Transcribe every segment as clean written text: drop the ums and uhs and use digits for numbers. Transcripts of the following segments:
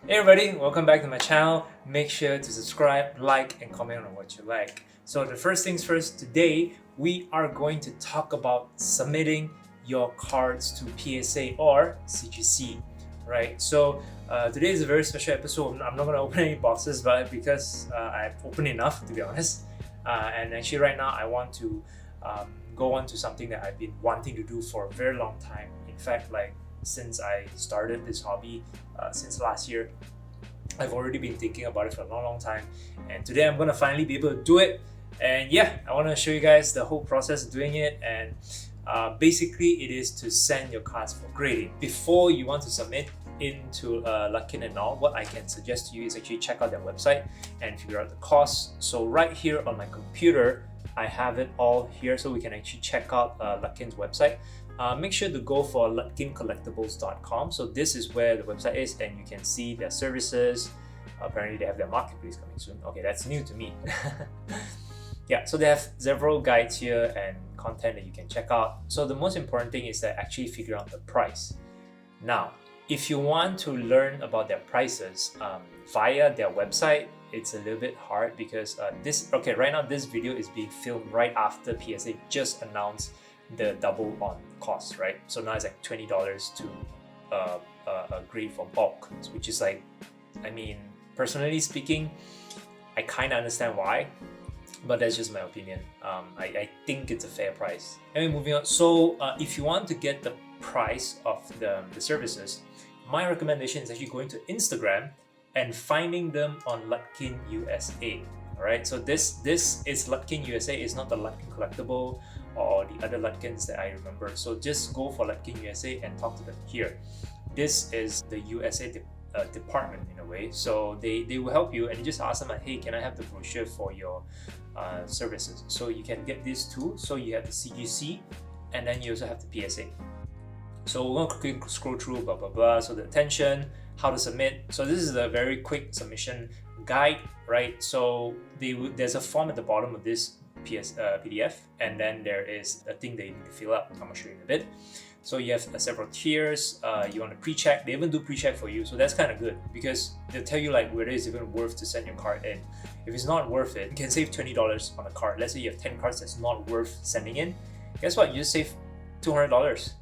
Hey everybody, welcome back to my channel. Make sure to subscribe, like, and comment on what you like. So the first things first, today we are going to talk about submitting your cards to PSA or CGC, right? So today is a very special episode. I'm not going to open any boxes, but because I've opened enough, to be honest. And actually right now I want to go on to something that I've been wanting to do for a very long time. In fact, since I started this hobby since last year, I've already been thinking about it for a long time, and today I'm gonna finally be able to do it. And yeah, I want to show you guys the whole process of doing it. And basically it is to send your cards for grading. Before you want to submit into Luckin and all, what I can suggest to you is actually check out their website and figure out the cost. So right here on my computer, I have it all here, so we can actually check out Luckin's website. Make sure to go for luckincollectibles.com. So this is where the website is, and you can see their services. Apparently they have their marketplace coming soon. Okay, that's new to me. Yeah, so they have several guides here and content that you can check out. So the most important thing is that actually figure out the price. Now, if you want to learn about their prices via their website, it's a little bit hard because right now this video is being filmed right after PSA just announced the double on cost, right? So now it's like $20 to grade for bulk, which is like, I mean, personally speaking, I kind of understand why, but that's just my opinion. I think it's a fair price. Anyway, moving on. So if you want to get the price of the services, my recommendation is actually going to Instagram and finding them on Luckin USA. All right, so this is Luckin USA. It's not the Luckin Collectible or the other Lutkins that I remember. So just go for Luckin USA and talk to them here. This is the USA department in a way. So they will help you, and you just ask them like, hey, can I have the brochure for your services? So you can get these two. So you have the CGC, and then you also have the PSA. So we're going to quickly scroll through blah blah blah. So the attention, how to submit. So this is a very quick submission guide, right? So there's a form at the bottom of this PDF, and then there is a thing that you need to fill up. I'm gonna show you in a bit. So you have several tiers. You want to pre-check. They even do pre-check for you, so that's kind of good because they'll tell you like whether it's even worth to send your card in. If it's not worth it, you can save $20 on a card. Let's say you have 10 cards that's not worth sending in. Guess what? You just save $200.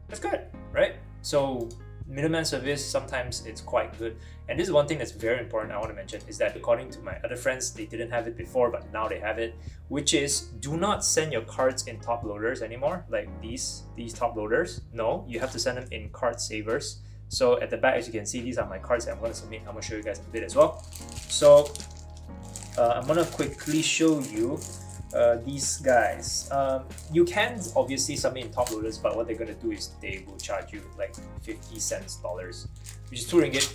That's good, right? So middleman service, sometimes it's quite good. And this is one thing that's very important I want to mention, is that according to my other friends, they didn't have it before, but now they have it, which is do not send your cards in top loaders anymore, like these top loaders. No, you have to send them in card savers. So at the back, as you can see, these are my cards that I'm going to submit. I'm going to show you guys in a bit as well. So I'm going to quickly show you these guys. You can obviously submit in top loaders, but what they're going to do is they will charge you like 50 cents, which is 2 ringgit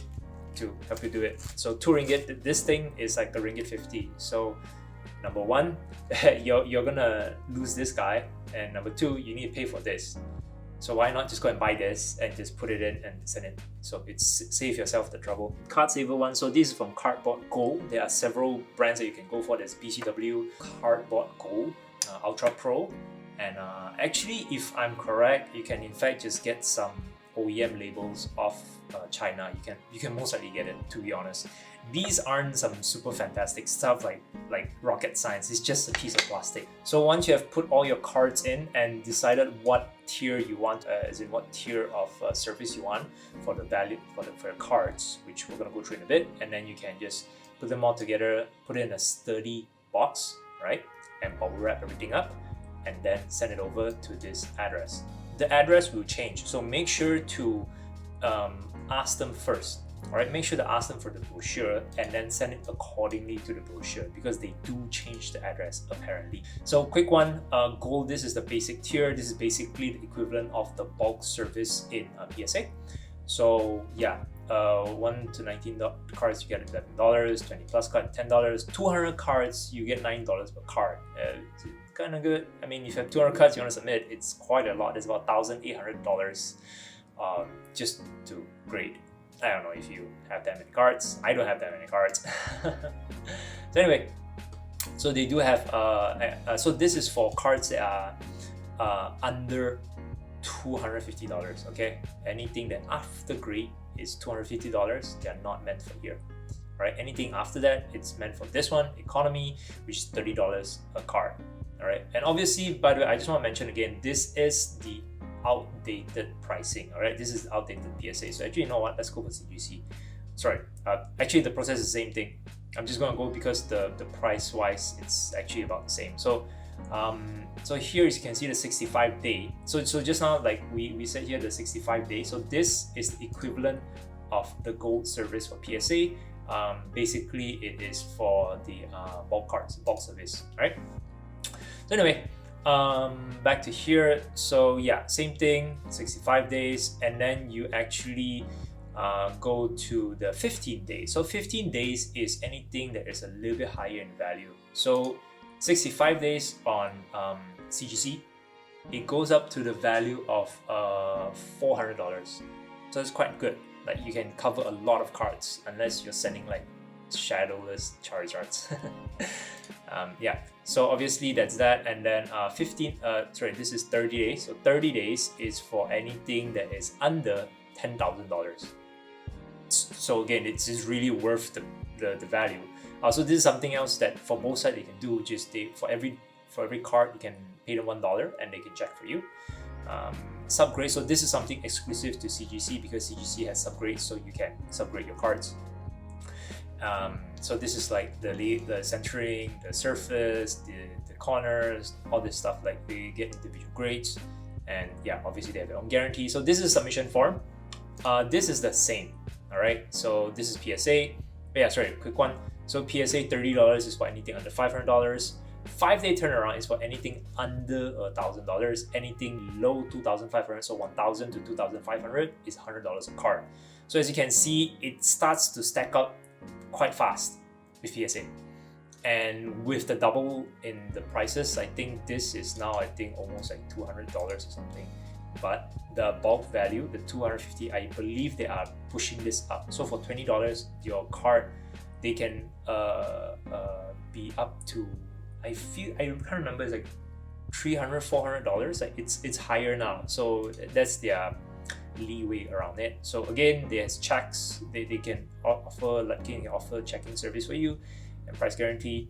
to help you do it. So 2 ringgit, this thing is like a ringgit 50. So number one, you're gonna lose this guy, and number two, you need to pay for this. So why not just go and buy this and just put it in and send it? So it's save yourself the trouble. Card saver one. So this is from Cardboard Gold. There are several brands that you can go for. There's BCW, Cardboard Gold, Ultra Pro, and actually, if I'm correct, you can in fact just get some OEM labels off China. You can most likely get it, to be honest. These aren't some super fantastic stuff like rocket science. It's just a piece of plastic. So once you have put all your cards in and decided what tier you want, as in what tier of service you want for the value for your cards, which we're gonna go through in a bit, and then you can just put them all together, put it in a sturdy box, right, and bubble wrap everything up, and then send it over to this address. The address will change, so make sure to ask them first. All right, make sure to ask them for the brochure and then send it accordingly to the brochure, because they do change the address apparently. So quick one, gold, this is the basic tier. This is basically the equivalent of the bulk service in PSA. So yeah, 1 to 19 cards you get $11, 20 plus card $10, 200 cards you get $9 per card. It's kind of good. I mean, if you have 200 cards you want to submit, it's quite a lot. It's about $1,800 just to grade. I don't know if you have that many cards. I don't have that many cards. So anyway, so they do have so this is for cards that are under $250. Okay, anything that after grade is $250. They are not meant for here. Right? Anything after that, it's meant for this one, economy, which is $30 a card. All right. And obviously, by the way, I just want to mention again, this is the outdated pricing. All right. This is outdated PSA. So actually, you know what? Let's go for CGC. Sorry. Actually, the process is the same thing. I'm just going to go because the price wise, it's actually about the same. So so here as you can see the 65 day. So just now, like we said here, the 65 day. So this is the equivalent of the gold service for PSA. Basically it is for the bulk cards, bulk service, right? So anyway, back to here. So yeah, same thing, 65 days, and then you actually go to the 15 days. So 15 days is anything that is a little bit higher in value. So 65 days on CGC, it goes up to the value of $400. So it's quite good. Like you can cover a lot of cards unless you're sending like shadowless Charizards. Yeah, so obviously that's that. And then this is 30 days. So 30 days is for anything that is under $10,000. So again, it's just really worth the value. So this is something else that for both sides they can do, which is for every card you can pay them $1 and they can check for you. Subgrade, so this is something exclusive to CGC because CGC has subgrades, so you can subgrade your cards. So this is like the centering, the surface, the corners, all this stuff. Like they get individual grades, and yeah, obviously they have their own guarantee. So this is submission form. This is the same. All right. So this is PSA. Yeah, sorry, quick one. So PSA $30 is for anything under $500. 5-day turnaround is for anything under $1,000. Anything low 2,500, so 1,000 to 2,500 is $100 a card. So as you can see, it starts to stack up quite fast with PSA. And with the double in the prices, I think this is now almost like $200 or something. But the bulk value, the $250, I believe they are pushing this up. So for $20, your card, they can be up to, I can't remember, it's like $300, $400. Like it's higher now. So that's their leeway around it. So again, there's checks. They can offer checking service for you and price guarantee.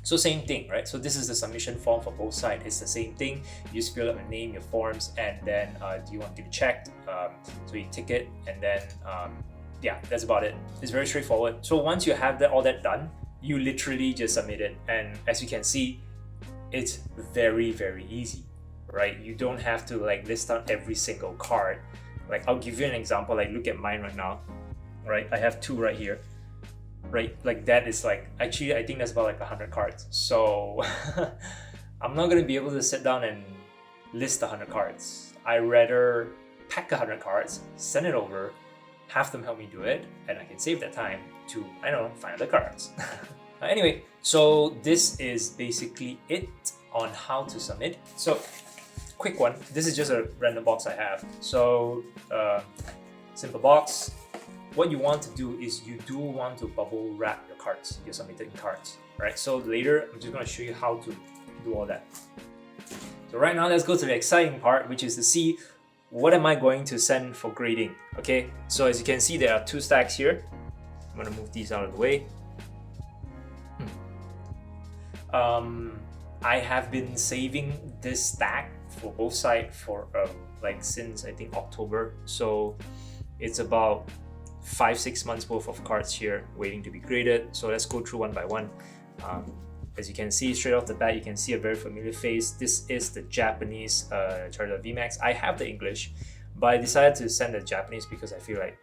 So same thing, right? So this is the submission form for both sides. It's the same thing. You just fill out your name, your forms, and then do you want to be checked? So you tick it, and then yeah, that's about it. It's very straightforward. So once you have all that done, you literally just submit it, and as you can see, it's very, very easy, right? You don't have to like list out every single card. Like I'll give you an example. Like look at mine right now, right? I have 2 right here, right? Like that is like, actually I think that's about like 100 cards. So I'm not gonna be able to sit down and list 100 cards. I rather pack 100 cards, send it over, have them help me do it, and I can save that time to, I don't know, find other cards. Anyway, so this is basically it on how to submit. So quick one, this is just a random box I have. So simple box. What you want to do is you do want to bubble wrap your cards, your submitted cards, right? So later I'm just going to show you how to do all that. So right now let's go to the exciting part, which is to see what am I going to send for grading. Okay, so as you can see, there are 2 stacks here. I'm going to move these out of the way. I have been saving this stack for both sides for like since I think October. So it's about 5-6 months worth of cards here waiting to be graded. So let's go through one by one. As you can see straight off the bat, you can see a very familiar face. This is the Japanese Charizard VMAX. I have the English, but I decided to send the Japanese because I feel like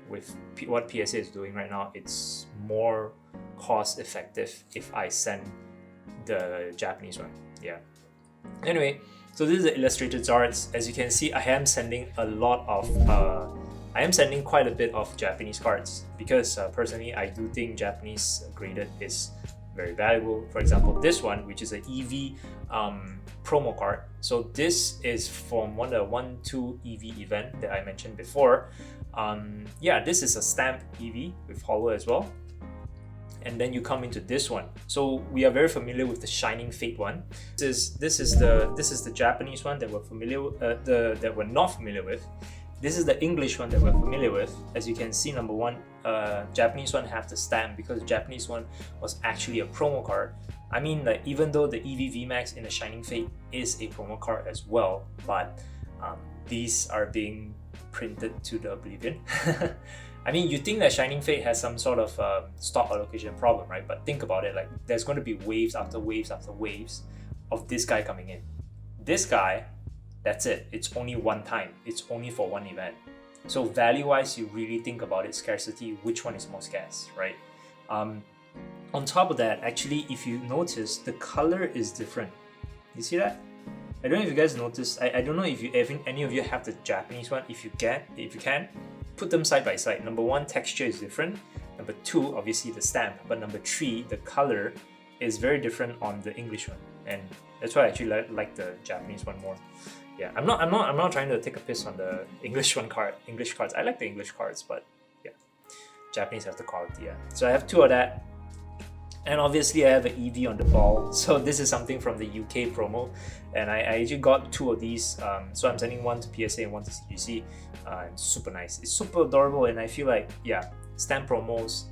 with what PSA is doing right now, it's more cost effective if I send the Japanese one. Yeah. Anyway, so this is the illustrated Zards. As you can see, I am sending quite a bit of Japanese cards because personally, I do think Japanese graded is very valuable. For example, this one, which is an EV promo card. So this is from one of the 1-2 EV event that I mentioned before. Yeah, this is a stamped EV with holo as well. And then you come into this one. So we are very familiar with the Shining Fate one. This is the Japanese one that we're familiar with, that we're not familiar with. This is the English one that we're familiar with. As you can see, number one, Japanese one have the stamp because the Japanese one was actually a promo card. I mean, like, even though the EV VMAX in the Shining Fate is a promo card as well, but these are being printed to the oblivion. I mean, you think that Shining Fate has some sort of stock allocation problem, right? But think about it, like, there's going to be waves after waves after waves of this guy coming in. This guy, that's it. It's only one time. It's only for one event. So value-wise, you really think about it, scarcity, which one is more scarce, right? On top of that, actually, if you notice, the color is different. You see that? I don't know if you guys noticed. I don't know if any of you have the Japanese one. If you can, put them side by side. Number one, texture is different. Number two, obviously the stamp. But number three, the color is very different on the English one, and that's why I actually like the Japanese one more. Yeah, I'm not trying to take a piss on the English cards. I like the English cards, but yeah, Japanese has the quality. Yeah. So I have two of that. And obviously I have an EV on the ball. So this is something from the UK promo. And I actually got two of these. So I'm sending one to PSA and one to CGC. It's super nice. It's super adorable, and I feel like, yeah, stamp promos,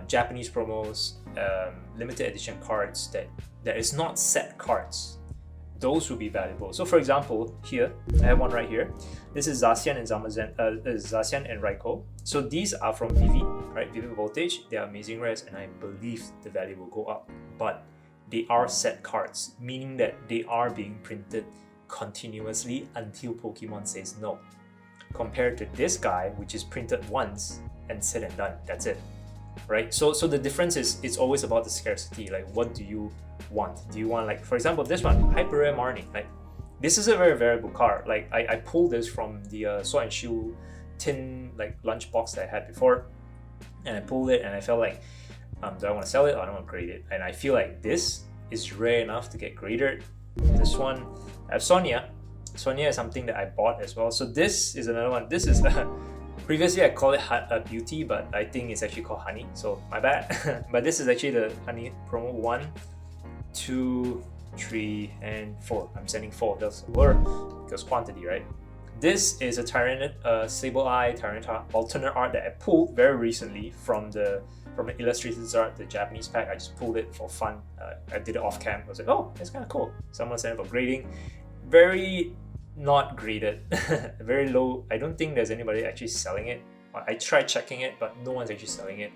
Japanese promos, limited edition cards that is not set cards, those will be valuable. So for example, here, I have one right here. This is Zacian and Zacian and Raikou. So these are from Vivid, right? Vivid Voltage. They are amazing rares, and I believe the value will go up. But they are set cards, meaning that they are being printed continuously until Pokemon says no. Compared to this guy, which is printed once and said and done. That's it, right? So the difference is, it's always about the scarcity. Like, what do you want? Do you want, like, for example, this one, Hyper Rare Marnie? Like, this is a very variable card. Like, I pulled this from the Sword and Shield tin, like, lunchbox that I had before, and I pulled it, and I felt like, do I want to sell it or I don't want to grade it? And I feel like this is rare enough to get graded. This one, I have Sonia. Sonia is something that I bought as well. So this is another one. This is previously I called it Beauty, but I think it's actually called Honey. So my bad. But this is actually the Honey promo 1, 2, 3, and 4. I'm sending 4. Those were because quantity, right? This is a Sable Eye Tyranitar alternate art that I pulled very recently from the Illustrated art, the Japanese pack. I just pulled it for fun. I did it off cam. I was like, oh, that's kind of cool. Someone sent it for grading. Very not graded, very low. I don't think there's anybody actually selling it. I tried checking it, but no one's actually selling it.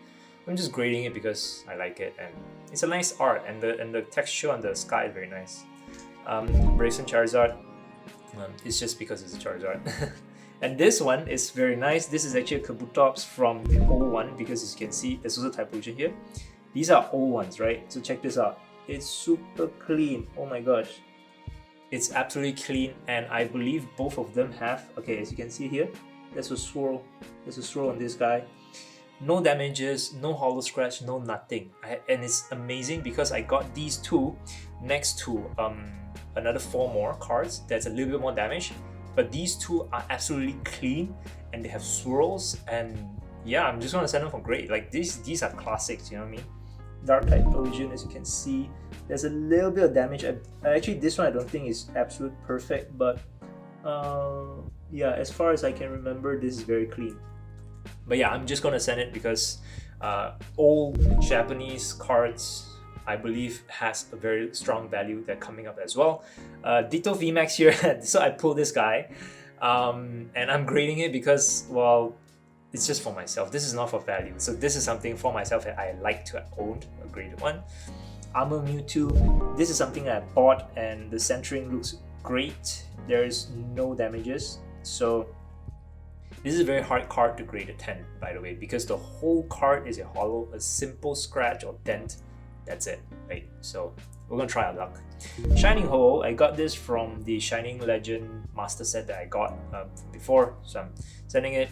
I'm just grading it because I like it, and it's a nice art, and the texture on the sky is very nice. Brazen Charizard, it's just because it's a Charizard. And this one is very nice. This is actually a Kabutops from the old one, because as you can see, there's also Typhlosion here. These are old ones, right? So check this out. It's super clean. Oh my gosh. It's absolutely clean, and I believe both of them have, okay, as you can see here, there's a swirl. There's a swirl on this guy. No damages, no hollow scratch, no nothing. And it's amazing because I got these two next to another 4 more cards that's a little bit more damage. But these two are absolutely clean, and they have swirls, and yeah, I'm just gonna send them for grade. Like, these are classics, you know what I mean? Dark Typhlosion, as you can see, there's a little bit of damage. Actually, this one I don't think is absolute perfect, but yeah, as far as I can remember, this is very clean. But yeah, I'm just gonna send it because old Japanese cards, I believe, has a very strong value. They're coming up as well. Ditto VMAX here. So I pulled this guy, and I'm grading it because, well, it's just for myself. This is not for value. So this is something for myself that I like to own, a graded one. Armor Mewtwo. This is something that I bought, and the centering looks great. There is no damages. So this is a very hard card to grade a 10, by the way, because the whole card is a hollow, a simple scratch or dent. That's it, right? So we're gonna try our luck. Shining Ho, I got this from the Shining Legend Master Set that I got before, so I'm sending it.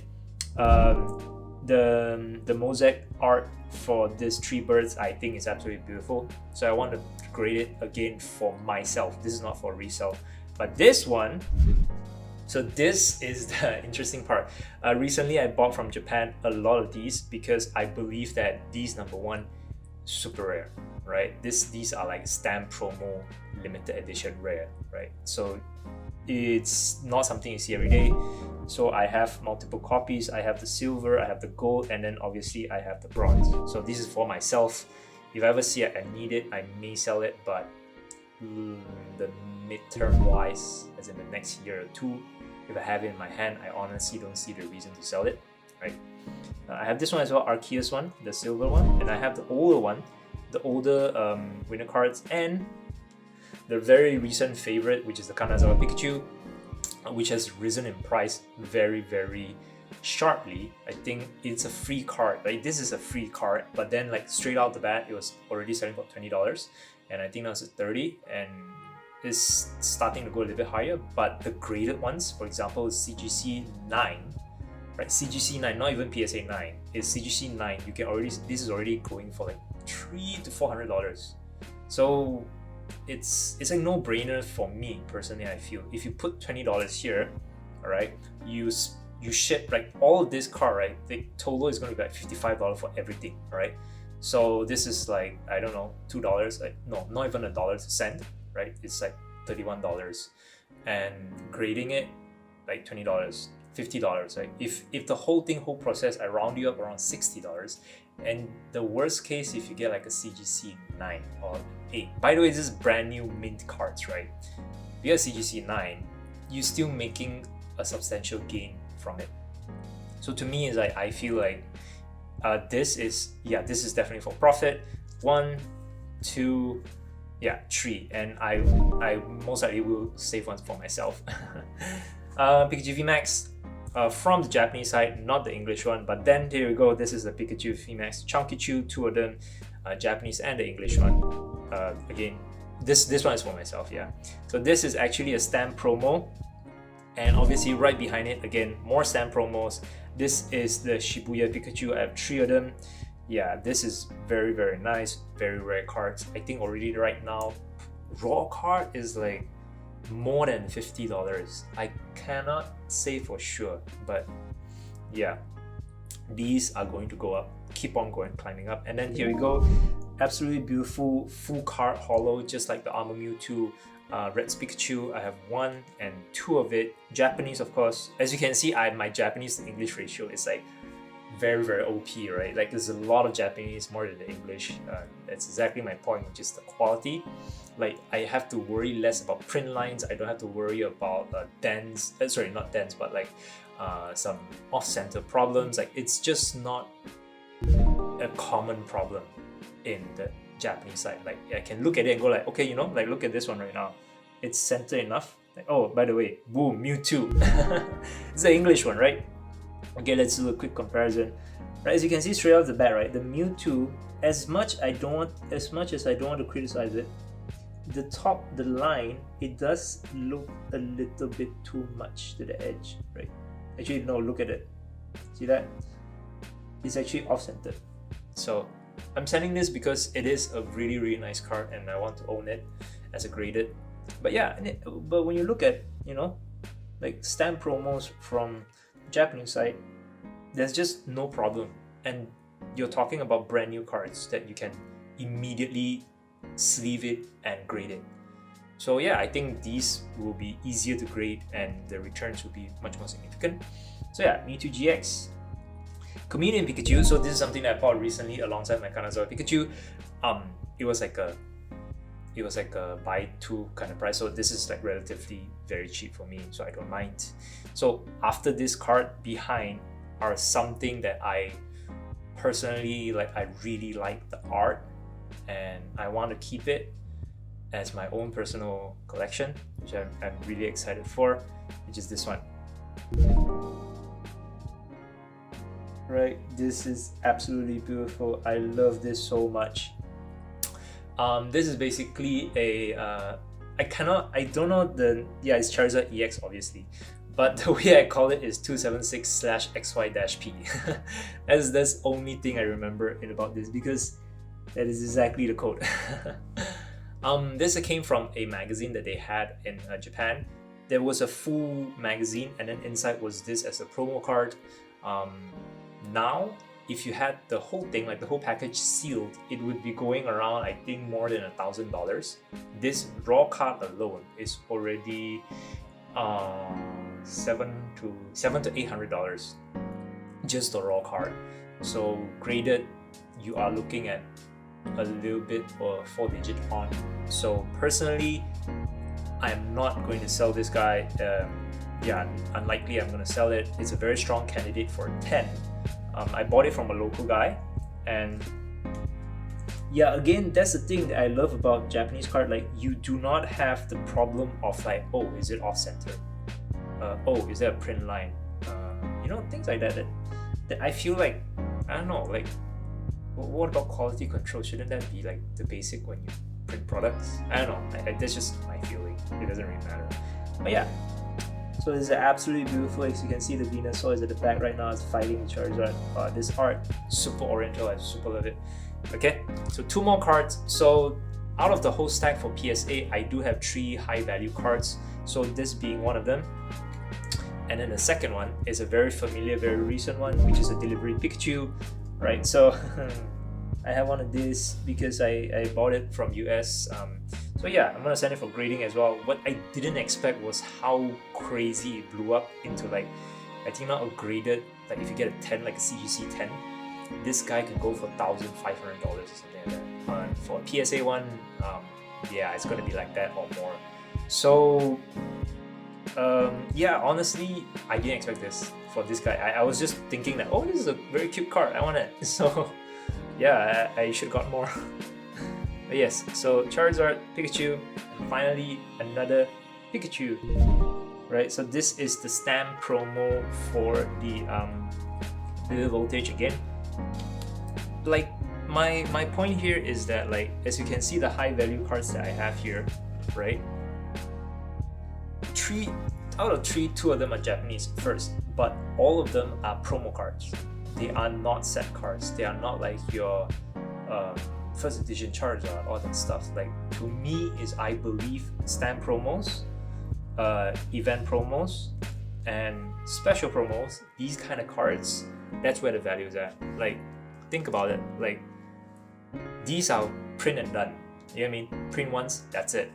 The mosaic art for this 3 birds, I think, is absolutely beautiful. So I want to grade it again for myself. This is not for resale. But this one, so this is the interesting part. Recently, I bought from Japan a lot of these because I believe that these, number one, super rare, right? These are like stamp promo limited edition rare, right? So it's not something you see every day. So I have multiple copies. I have the silver, I have the gold, and then obviously I have the bronze. So this is for myself. If I ever see it, I need it, I may sell it, but the midterm wise, as in the next year or two, if I have it in my hand, I honestly don't see the reason to sell it, right? I have this one as well, Arceus one, the silver one, and I have the older one, the older winner cards, and the very recent favorite, which is the Kanazawa Pikachu, which has risen in price very, very sharply. I think it's a free card. Like, this is a free card, but then like straight out the bat, it was already selling for $20, and I think now it's at $30, and it's starting to go a little bit higher. But the graded ones, for example, CGC 9, right? CGC 9, not even PSA 9, it's CGC 9. You can already, this is already going for like $300 to $400. So it's like no brainer for me personally. I feel if you put $20 here, all right, you ship like all of this card, right? The total is going to be like $55 for everything, all right? So this is like, I don't know, $2, like no, not even $1 to send, right? It's like $31, and grading it like $20, $50, right? If the whole process, I round you up around $60. And the worst case, if you get like a CGC 9 or 8. By the way, this is brand new mint cards, right? If you get CGC 9, you're still making a substantial gain from it. So to me, is like, I feel like this is definitely for profit. 1, 2, 3, and I most likely will save one for myself. Pikachu VMAX. From the Japanese side, not the English one, but then here we go. This is the Pikachu VMAX Chunkichu, two of them, Japanese and the English one. Again, this one is for myself, yeah. So this is actually a stamp promo, and obviously right behind it, again, more stamp promos. This is the Shibuya Pikachu. I have 3 of them. Yeah, this is very, very nice, very rare cards. I think already right now, raw card is like more than $50. I cannot say for sure, but yeah, these are going to go up, keep on going, climbing up. And then here we go, absolutely beautiful full card holo, just like the Armor Mewtwo Red Pikachu. I have 1 and 2 of it. Japanese, of course. As you can see, my Japanese to English ratio is like very, very OP, right? Like, there's a lot of Japanese more than the English. That's exactly my point, which is the quality. Like, I have to worry less about print lines. I don't have to worry about dents. Sorry, not dents, but like some off-center problems. Like, it's just not a common problem in the Japanese side. Like, I can look at it and go like, okay, you know, like, look at this one right now. It's center enough. Like, oh, by the way, boom, Mewtwo. It's the English one, right? Okay, let's do a quick comparison. Right, as you can see straight off the bat, right, the Mewtwo, as much as I don't want to criticize it, the line, it does look a little bit too much to the edge, right? Actually, no, look at it. See that? It's actually off-centered. So I'm sending this because it is a really, really nice card, and I want to own it as a graded. But yeah, but when you look at, you know, like stamp promos from Japanese side, there's just no problem. And you're talking about brand new cards that you can immediately sleeve it and grade it. So yeah, I think these will be easier to grade and the returns will be much more significant. So yeah, Mewtwo GX. Chameleon Pikachu. So this is something that I bought recently alongside my Kanazawa Pikachu. It was like a buy two kind of price. So this is like relatively very cheap for me, so I don't mind. So after this card behind are something that I personally like. I really like the art, and I want to keep it as my own personal collection, which I'm really excited for, which is this one. Right, this is absolutely beautiful. I love this so much. This is basically a it's Charizard EX obviously, but the way I call it is 276/XY-P. That's the only thing I remember about this, because that is exactly the code. This came from a magazine that they had in Japan. There was a full magazine, and then inside was this as a promo card. Now, if you had the whole thing, like the whole package sealed, it would be going around, I think, more than $1,000. This raw card alone is already $700 to $800 just the raw card. So graded, you are looking at a little bit or 4-digit on. So personally, I'm not going to sell this guy. Yeah, unlikely I'm going to sell it. It's a very strong candidate for 10. I bought it from a local guy, and yeah, again, that's the thing that I love about Japanese card. Like, you do not have the problem of like, oh, is it off center? Oh, is there a print line? You know, things like that, that I feel like, I don't know, like, what about quality control? Shouldn't that be like the basic when you print products? I don't know. That's just my feeling. It doesn't really matter. But yeah. So this is absolutely beautiful. As you can see, the Venusaur is at the back right now. It's fighting Charizard. This art, super oriental. I super love it. Okay, so 2 more cards. So out of the whole stack for PSA, I do have 3 high value cards. So this being one of them. And then the second one is a very familiar, very recent one, which is a Delivery Pikachu. Right, so I have one of these because I bought it from US. So yeah, I'm gonna send it for grading as well. What I didn't expect was how crazy it blew up into, like, I think now a graded, like if you get a 10, like a CGC 10, this guy can go for $1,500 or something like that. For a PSA one, yeah, it's gonna be like that or more. So yeah, honestly, I didn't expect this for this guy. I was just thinking that, oh, this is a very cute card, I want it. So yeah, I should have got more. But yes, so Charizard, Pikachu, and finally another Pikachu. Right, so this is the stamp promo for the voltage again. Like, my point here is that, like, as you can see, the high value cards that I have here, right? 3 out of 3, 2 of them are Japanese first, but all of them are promo cards. They are not set cards. They are not like your first edition Charizard, all that stuff. Like, to me, is, I believe, stamp promos, event promos, and special promos, these kind of cards, that's where the value is at. Like, think about it. Like, these are print and done. You know what I mean? Print once, that's it.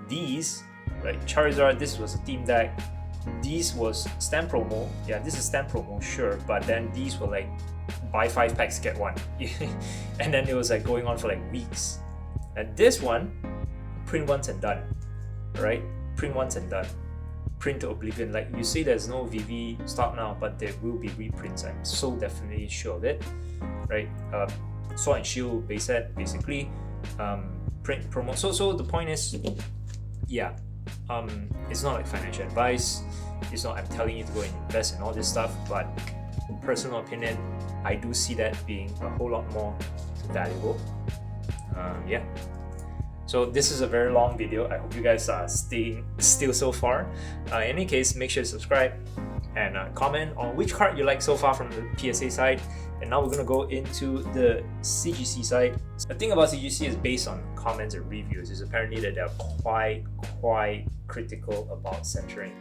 These, like Charizard, this was a team deck. These was stamp promo. Yeah, this is stamp promo, sure. But then these were like, buy 5 packs, get 1. And then it was like going on for like weeks. And this one, print once and done. Right? Print once and done. Print to oblivion. Like, you say there's no VV stock now, but there will be reprints. I'm so definitely sure of it. Right? Sword and Shield base set, basically. Print promo. So the point is, yeah, it's not like financial advice. It's not I'm telling you to go and invest in all this stuff, but personal opinion, I do see that being a whole lot more valuable. Yeah. So this is a very long video. I hope you guys are staying still so far. In any case, make sure to subscribe and comment on which card you like so far from the PSA side. And now we're gonna go into the CGC side. The thing about CGC is, based on comments and reviews, is apparently that they're quite critical about centering.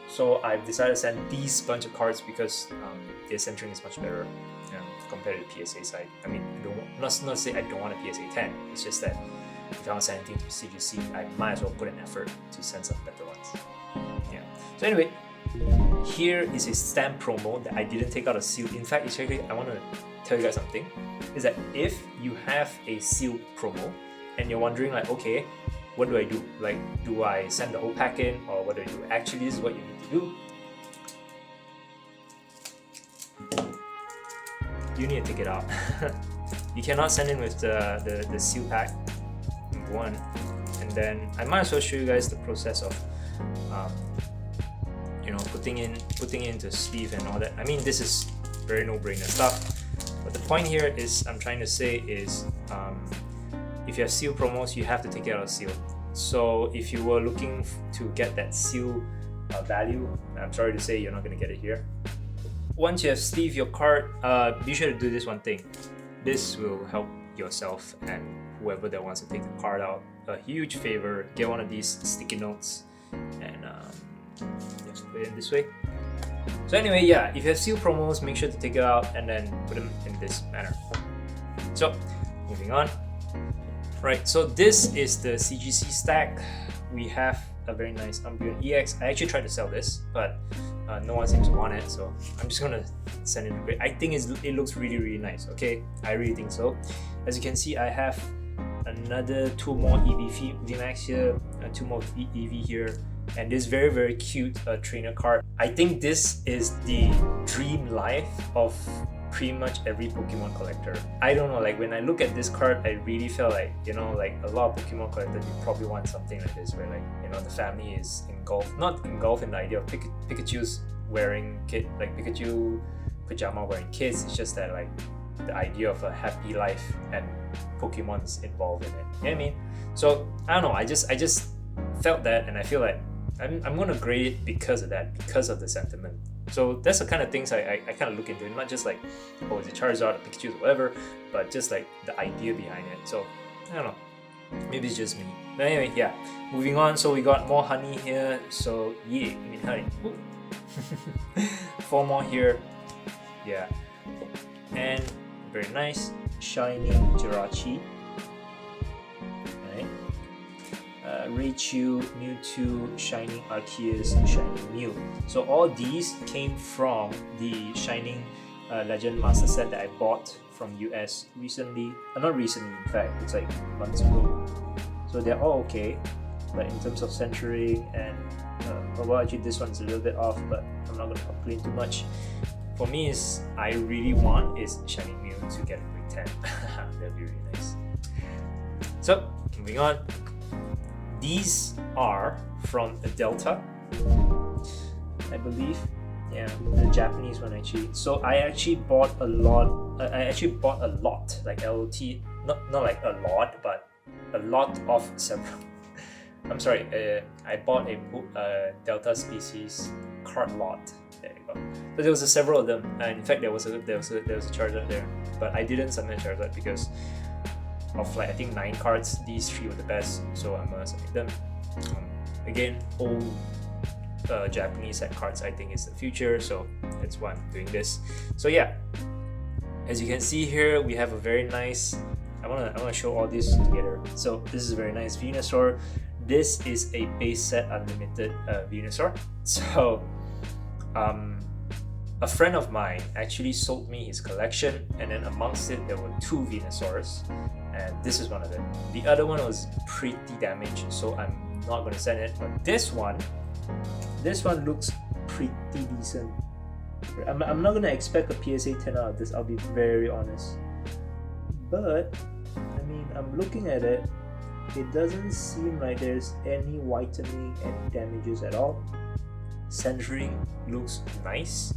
So I've decided to send these bunch of cards because their centering is much better compared to the PSA side. I mean, not to say I don't want a PSA 10. It's just that if I want to send anything to CGC, I might as well put an effort to send some better ones. Yeah. So anyway, here is a stamp promo that I didn't take out a seal. In fact, actually, I want to tell you guys something. Is that if you have a sealed promo and you're wondering, like, okay, what do I do? Like, do I send the whole pack in, or what do I do? Actually, this is what you need to do. You need to take it out. You cannot send in with the seal pack, number one. And then I might as well show you guys the process of you know, putting into sleeve and all that. I mean, this is very no-brainer stuff. But the point here is, I'm trying to say is, if you have seal promos, you have to take it out of seal. So if you were looking to get that seal value, I'm sorry to say you're not going to get it here. Once you have sleeved your card, be sure to do this one thing. This will help yourself and whoever that wants to take the card out a huge favor. Get one of these sticky notes and just put it in this way. So anyway, yeah, if you have seal promos, make sure to take it out and then put them in this manner. So moving on. Right, so this is the CGC stack. We have a very nice Umbreon EX. I actually tried to sell this, but no one seems to want it, so I'm just gonna send it to grade. I think it looks really nice. Okay, I really think so. As you can see, I have another 2 more EV VMAX here, 2 more EV here, and this very cute trainer card. I think this is the dream life of pretty much every Pokemon collector. I don't know, like when I look at this card, I really feel like, you know, like a lot of Pokemon collectors, you probably want something like this, where like, you know, the family is not engulfed in the idea of Pikachu's wearing Pikachu pajama wearing kids. It's just that like the idea of a happy life and Pokemon's involved in it. You know what I mean? So I don't know, I just felt that, and I feel like I'm gonna grade it because of that, because of the sentiment. So that's the kind of things I kind of look into, not just like, oh, is it Charizard or Pikachu or whatever, but just like the idea behind it. So I don't know, maybe it's just me. But anyway, yeah, moving on. So we got more honey here. So yeah, I mean honey. 4 more here. Yeah, and very nice shiny Jirachi. Raichu, Mewtwo, Shining Arceus, Shining Mew. So all these came from the Shining Legend Master Set that I bought from US recently. Not recently, in fact, it's like months ago. So they're all okay, but in terms of centering and well, actually this one's a little bit off, but I'm not gonna complain too much. For me, is I really want is Shining Mew to get a grade 10. That'd be really nice. So moving on. These are from a Delta, I believe. Yeah, the Japanese one actually. So I actually bought a lot. Like LOT, not like a lot, but a lot of several. I'm sorry. I bought a Delta species card lot. There you go. So there was several of them, and in fact there was a Charizard there, but I didn't submit Charizard because of like I think 9 cards, these 3 were the best, so I'm gonna submit them. Again, old Japanese set cards I think is the future, so that's why I'm doing this. So yeah, as you can see here, we have a very nice. I wanna show all this together. So this is a very nice Venusaur. This is a base set unlimited Venusaur. So a friend of mine actually sold me his collection, and then amongst it there were 2 Venusaurs, and this is one of them. The other one was pretty damaged, so I'm not going to send it. But this one looks pretty decent. I'm not going to expect a PSA 10 out of this, I'll be very honest. But I mean, I'm looking at it, it doesn't seem like there's any whitening, any damages at all. Centering looks nice.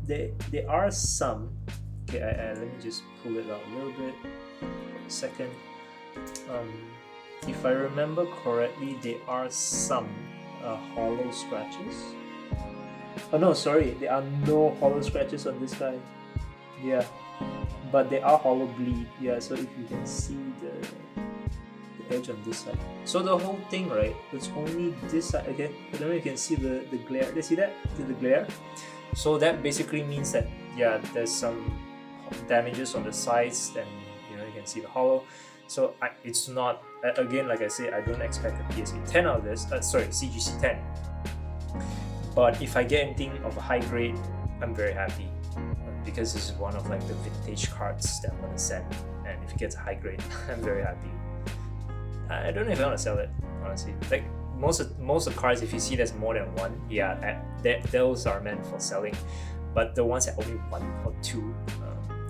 There are some. Okay, let me just pull it out a little bit. A second. If I remember correctly, there are some hollow scratches. Oh no, sorry, there are no hollow scratches on this guy. Yeah, but there are hollow bleed. Yeah, so if you can see the edge on this side. So the whole thing, right? It's only this side. Okay, I don't know if you can see the glare. You see that? The glare. So that basically means that yeah, there's some damages on the sides, and you know you can see the hollow. So it's not, again, like I say, I don't expect a PSA 10 out of this. Sorry, CGC 10. But if I get anything of a high grade, I'm very happy, because this is one of like the vintage cards that I'm gonna send. And if it gets a high grade, I'm very happy. I don't know if I want to sell it, honestly. Like most of the cards, if you see there's more than one, yeah, those are meant for selling. But the ones that only 1 or 2,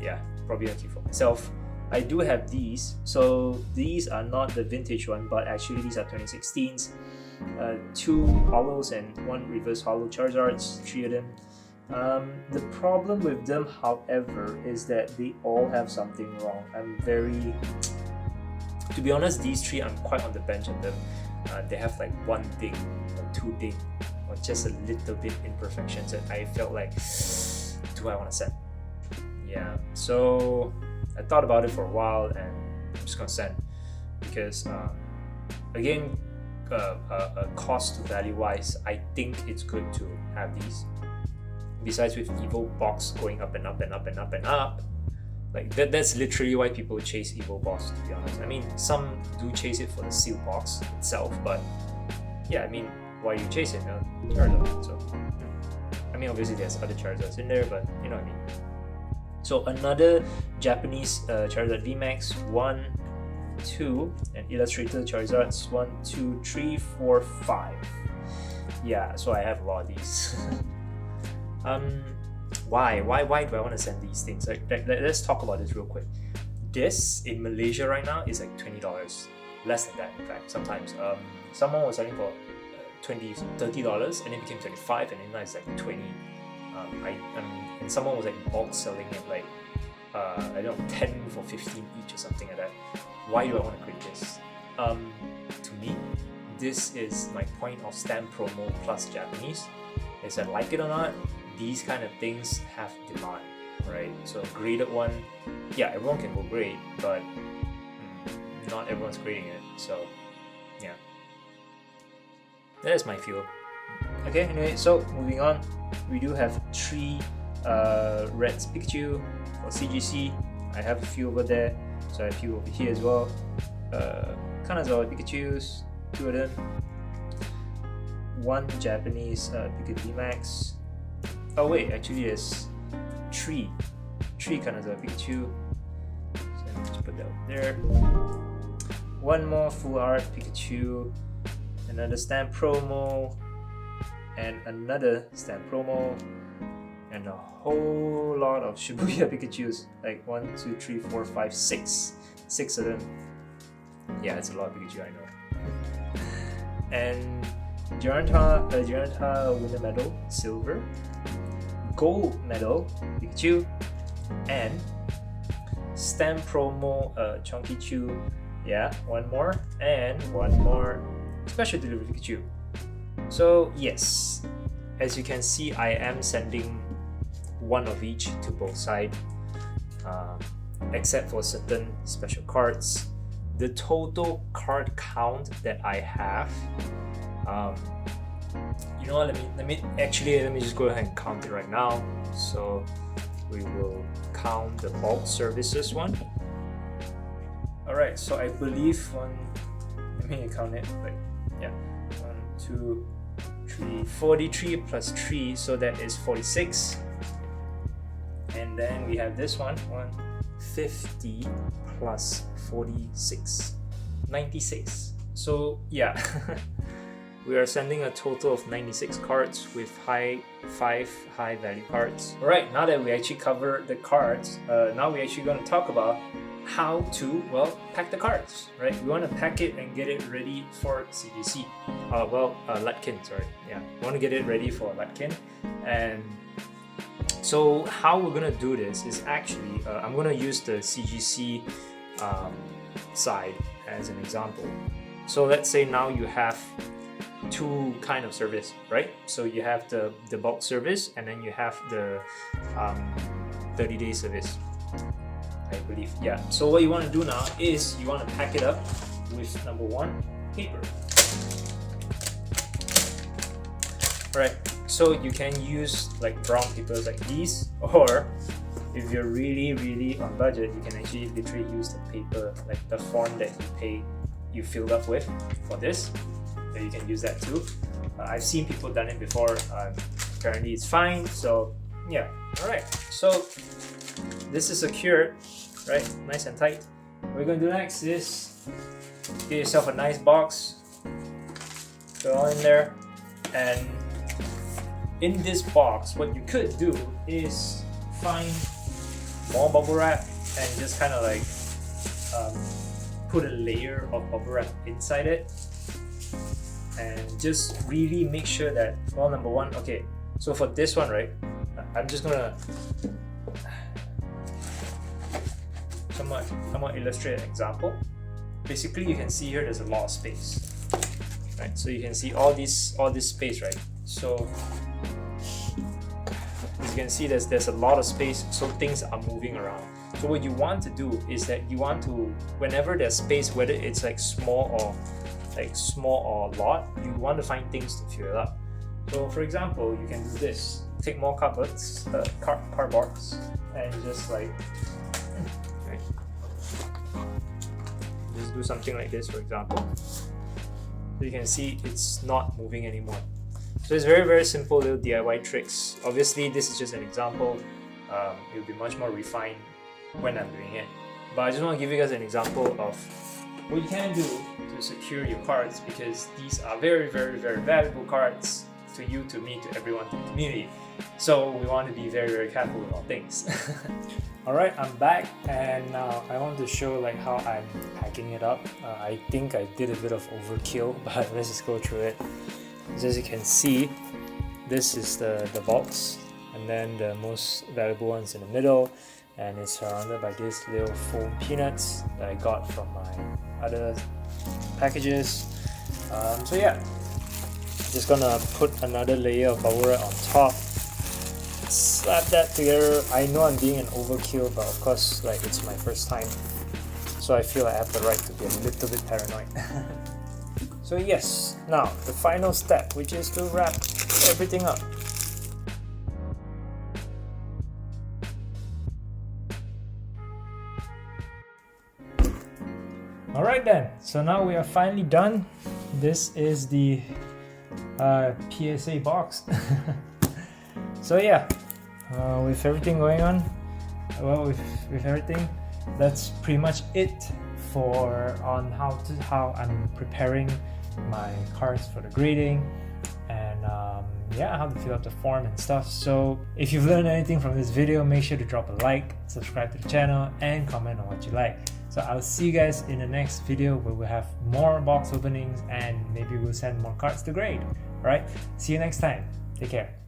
yeah, probably gonna keep for myself. I do have these, so these are not the vintage one, but actually these are 2016s. 2 hollows and 1 reverse hollow Charizards, 3 of them. The problem with them, however, is that they all have something wrong. To be honest, these 3 I'm quite on the bench on them. They have like 1 ding or 2 ding, or just a little bit imperfections, and I felt like, do I want to send? Yeah, so I thought about it for a while, and I'm just gonna send, because again, cost to value wise, I think it's good to have these. Besides, with Evo Box going up and up and up and up and up, like that's literally why people chase Evo Box, to be honest. I mean, some do chase it for the seal box itself, but yeah, I mean, why are you chasing a Charizard? So, I mean, obviously there's other Charizards in there, but you know what I mean. So another Japanese Charizard VMAX, 1, 2, and Illustrator Charizards 1, 2, 3, 4, 5. Yeah, so I have a lot of these. Why do I want to send these things? Let's talk about this real quick. This in Malaysia right now is like $20, less than that in fact. Sometimes someone was selling for $20, $30, and it became 25, and then now it's like 20. And someone was like bulk selling it like I don't know, 10 for 15 each or something like that. Why do I want to create this? To me, this is my point of stamp promo plus Japanese. Is that, like it or not, these kind of things have demand, right? So a graded one, yeah, everyone can go grade, but not everyone's grading it. So yeah, that is my feel. Okay, anyway, so moving on, we do have 3 Reds Pikachu for CGC. I have a few over there, so I have a few over here as well. Kanazawa Pikachus, 2 of them. 1 Japanese Pikachu VMAX. Oh wait, actually there's 3 Kanazawa Pikachu. So let's put that there. 1 more full art Pikachu, another stamp promo, and another stamp promo, and a whole lot of Shibuya Pikachus, like 1, 2, 3, 4, 5, 6 of them. Yeah, it's a lot of Pikachu, I know. And Gyranta Winter Medal Silver, Gold Medal Pikachu, and stamp promo Chonkichu. Yeah, 1 more, and 1 more special delivery Pikachu. So yes, as you can see, I am sending 1 of each to both sides, except for certain special cards. The total card count that I have, you know what, let me just go ahead and count it right now. So we will count the bulk services one. Alright, so I believe let me count it, like, yeah, 1, 2, 3, 43 plus 3, so that is 46. And then we have this one, 150 plus 46, 96. So yeah, we are sending a total of 96 cards with 5 high value cards. Alright, now that we actually covered the cards, now we're actually going to talk about how to, well, pack the cards, right? We want to pack it and get it ready for CGC. Latkin, sorry. Yeah, we want to get it ready for Latkin. And so how we're going to do this is actually, I'm going to use the CGC side as an example. So let's say now you have 2 kind of service, right? So you have the bulk service, and then you have the 30-day service, I believe. Yeah, so what you want to do now is you want to pack it up with number 1, paper. Alright, so you can use like brown papers like these, or if you're really on budget, you can actually literally use the paper, like the form that you filled up with for this. So you can use that too. I've seen people done it before. Apparently it's fine. So yeah, alright, so this is secured, right? Nice and tight. What we're going to do next is get yourself a nice box, put it all in there, and in this box, what you could do is find more bubble wrap and just kind of like put a layer of bubble wrap inside it, and just really make sure that, well, number 1, okay, so for this one, right, I'm just gonna somewhat illustrate an example. Basically, you can see here there's a lot of space, right? So you can see all this space, right? So as you can see, there's a lot of space, so things are moving around. So what you want to do is that you want to, whenever there's space, whether it's like small or a lot, you want to find things to fill it up. So for example, you can do this. Take more cardboards, and just like, right, just do something like this, for example. So you can see it's not moving anymore. So it's very simple little DIY tricks. Obviously this is just an example. It'll be much more refined when I'm doing it. But I just want to give you guys an example of what you can do to secure your cards, because these are very valuable cards to you, to me, to everyone in the community. So we want to be very careful with all things. Alright, I'm back, and now I want to show like how I'm packing it up. I think I did a bit of overkill, but let's just go through it. As you can see, this is the box, and then the most valuable one's in the middle, and it's surrounded by these little foam peanuts that I got from my other packages. So yeah, just gonna put another layer of bubble wrap on top, slap that together. I know I'm being an overkill, but of course, like, it's my first time, so I feel I have the right to be a little bit paranoid. So yes, now the final step, which is to wrap everything up. Alright then, so now we are finally done. This is the PSA box. So yeah, with everything going on, well, with everything, that's pretty much it on how I'm preparing my cards for the grading, and yeah, how to fill out the form and stuff. So if you've learned anything from this video, make sure to drop a like, subscribe to the channel, and comment on what you like. So I'll see you guys in the next video, where we'll have more box openings and maybe we'll send more cards to grade. Alright, see you next time. Take care.